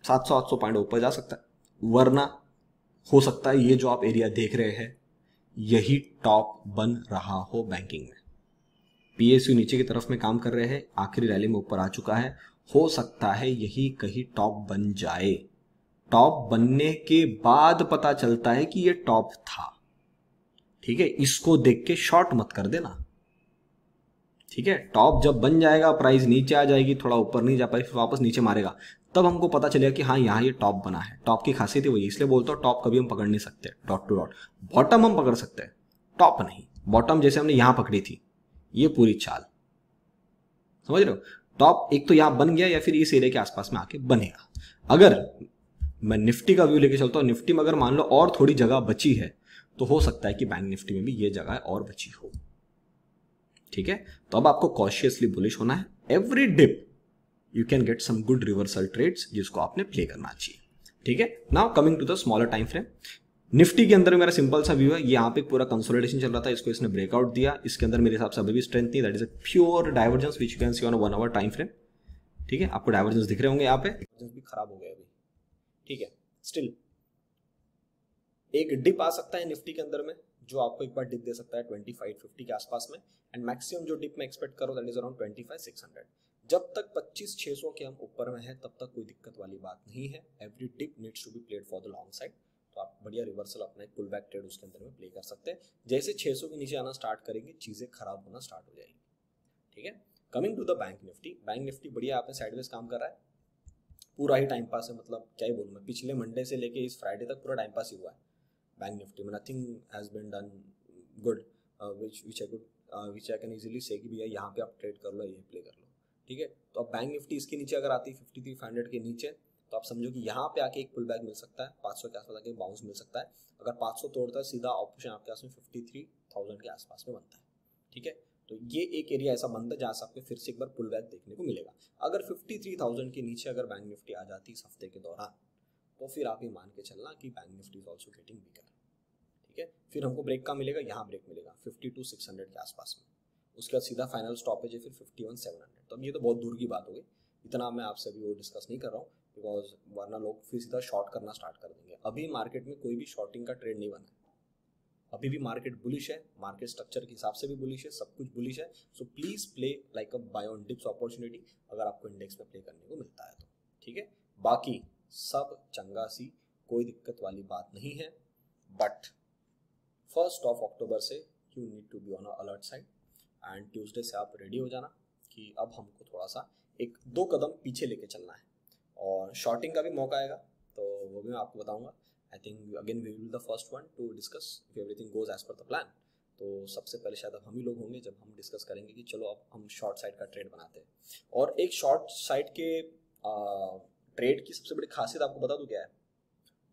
700-800 पॉइंट ऊपर जा सकता है, वरना हो सकता है ये जो आप एरिया देख रहे हैं यही टॉप बन रहा हो बैंकिंग में। पीएसयू नीचे की तरफ में काम कर रहे हैं, आखिरी रैली में ऊपर आ चुका है, हो सकता है यही कहीं टॉप बन जाए। टॉप बनने के बाद पता चलता है कि ये टॉप था। ठीक है, इसको देख के शॉर्ट मत कर देना। ठीक है, टॉप जब बन जाएगा, प्राइस नीचे आ जाएगी, थोड़ा ऊपर नहीं जा पाई, फिर वापस नीचे मारेगा, तब हमको पता चलेगा कि हाँ यहाँ ये टॉप बना है। टॉप की खासियत ही वही, इसलिए बोलता हूँ टॉप कभी हम पकड़ नहीं सकते डॉट टू डॉट, बॉटम हम पकड़ सकते हैं, टॉप नहीं। बॉटम जैसे हमने यहां पकड़ी थी, ये पूरी चाल समझ रहे हो, टॉप एक तो यहां बन गया या फिर इस एरिया के आसपास में आके बनेगा। अगर मैं निफ्टी का व्यू लेके चलता हूं, निफ्टी में अगर मान लो और थोड़ी जगह बची है तो हो सकता है कि बैंक निफ्टी में भी ये जगह और बची हो। ठीक है, तो अब आपको कॉशियसली बुलिश होना है, every dip you can get some good reversal trades जिसको आपने प्ले करना चाहिए। ठीक है, now coming to the smaller time frame, Nifty के अंदर मेरा सिंपल सा व्यू है, यहाँ पे पूरा कंसोलिडेशन चल रहा था, इसको इसने ब्रेकआउट दिया, इसके अंदर मेरे हिसाब से अभी भी स्ट्रेंथ नहीं, that is a pure divergence which you can see on 1 hour time frame. ठीक है, आपको डाइवर्जेंस दिख रहे होंगे, यहाँ पे डाइवर्जेंस भी खराब हो गया अभी। ठीक है, स्टिल एक डिप आ सकता है निफ्टी के अंदर में, जो आपको एक बार डिप दे सकता है 2550 के आसपास में, एंड मैक्सिमम जो डिप में एक्सपेक्ट करो दैट इज अराउंड 25600। जब तक 25,600 के हम ऊपर में है तब तक कोई दिक्कत वाली बात नहीं है, every dip needs to be played for the long side, तो आप बढ़िया रिवर्सल अपना एक पुल बैक ट्रेड उसके अंदर में प्ले कर सकते हैं। जैसे 600 के नीचे आना स्टार्ट करेंगे चीजें खराब होना स्टार्ट हो जाएगी। ठीक है, coming to the bank Nifty, bank Nifty बढ़िया आपने साइडवेज काम कर रहा है, पूरा ही टाइम पास है, मतलब क्या ही बोलूं मैं, पिछले मंडे से लेके इस फ्राइडे तक पूरा टाइम पास ही हुआ है बैंक निफ्टी में, nothing has been done good which I can easily say कि भैया यहाँ पे आप ट्रेड कर लो, ये प्ले कर लो। ठीक है, तो अब बैंक निफ्टी इसके नीचे अगर आती है 53,500 के नीचे, तो आप समझो कि यहाँ पे आके एक पुल बैक मिल सकता है, 500 के आसपास आके बाउंस मिल सकता है। अगर 500 तोड़ता है सीधा ऑप्शन आपके पास में 53,000 के आसपास में बनता है। ठीक है, तो ये एक एरिया ऐसा बनता है जहाँ से आपको फिर से एक बार पुल बैक देखने को मिलेगा। अगर 53,000 के नीचे अगर बैंक निफ्टी आ जाती इस हफ्ते के दौरान, तो फिर आप ये मान के चलना कि bank Nifty is also getting bigger. ठीक है, फिर हमको ब्रेक का मिलेगा, यहाँ ब्रेक मिलेगा 52,600 के आसपास में, उसके बाद सीधा फाइनल स्टॉपेज है फिर 51,700। तो अब ये तो बहुत दूर की बात हो गई, इतना मैं आपसे अभी वो डिस्कस नहीं कर रहा हूँ, बिकॉज वरना लोग फिर सीधा शॉर्ट करना स्टार्ट कर देंगे। अभी मार्केट में कोई भी शॉर्टिंग का ट्रेंड नहीं बना है, अभी भी मार्केट बुलिश है, मार्केट स्ट्रक्चर के हिसाब से भी बुलिश है, सब कुछ बुलिश है। So please play like a buy on dips opportunity अगर आपको इंडेक्स में प्ले करने को मिलता है तो, ठीक है। बाकी सब चंगा सी, कोई दिक्कत वाली बात नहीं है। बट 1 अक्टूबर से you need to be on alert side and Tuesday से आप रेडी हो जाना कि अब हमको थोड़ा सा 1-2 कदम पीछे लेके चलना है और शॉर्टिंग का भी मौका आएगा तो वो भी मैं आपको बताऊंगा। I think again we will the first one to discuss if everything goes as per the plan. तो सबसे पहले शायद अब हम ही लोग होंगे जब हम डिस्कस करेंगे कि चलो अब हम शॉर्ट साइड का ट्रेड बनाते हैं। और एक शॉर्ट साइड के ट्रेड की सबसे बड़ी खासियत आपको बता दूं क्या है,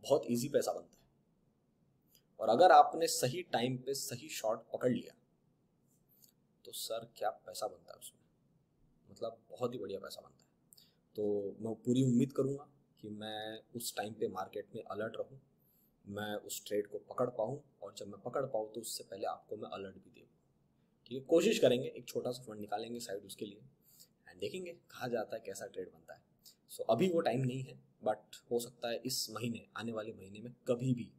बहुत ईजी पैसा बनता है। और अगर आपने सही टाइम पे सही शॉट पकड़ लिया तो सर क्या पैसा बनता है उसमें, मतलब बहुत ही बढ़िया पैसा बनता है। तो मैं पूरी उम्मीद करूंगा कि मैं उस टाइम पे मार्केट में अलर्ट रहूं, मैं उस ट्रेड को पकड़ पाऊं और जब मैं पकड़ पाऊं तो उससे पहले आपको मैं अलर्ट भी दूं, ठीक है। कोशिश करेंगे, एक छोटा सा फंड निकालेंगे साइड उसके लिए एंड देखेंगे कहा जाता है कैसा ट्रेड बनता है। सो अभी वो टाइम नहीं है, बट हो सकता है इस महीने, आने वाले महीने में कभी भी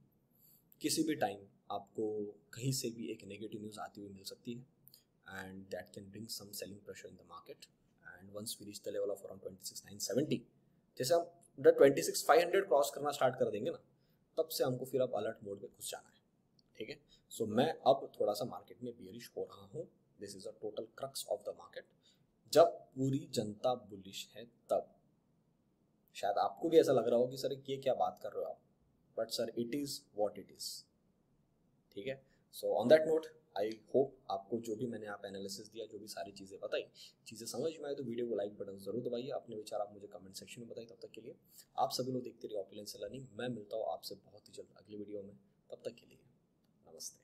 किसी भी टाइम आपको कहीं से भी एक नेगेटिव न्यूज़ आती हुई मिल सकती है and that can bring some selling pressure in the market. And once we reach the level of around 26,970, जैसे हम 26,500 क्रॉस करना स्टार्ट कर देंगे ना, तब से हमको फिर अब अलर्ट मोड में घुस जाना है, ठीक है। सो मैं अब थोड़ा सा मार्केट में बियरिश हो रहा हूँ। This is a total crux of the market. जब पूरी जनता बुलिश है तब शायद आपको भी ऐसा लग रहा हो कि सर ये क्या बात कर रहे हो आप, but sir it is what it is, ठीक है। So on that note I hope आपको जो भी मैंने आप एनालिसिस दिया, जो भी सारी चीज़ें बताई, चीज़ें समझ में आई तो वीडियो को लाइक बटन जरूर दबाइए। अपने विचार आप मुझे कमेंट सेक्शन में बताइए। तब तक के लिए आप सभी लोग देखते रहिए ओपिनियन से लर्निंग। मैं मिलता हूँ आपसे बहुत ही जल्द अगली वीडियो में, तब तक के लिए नमस्ते।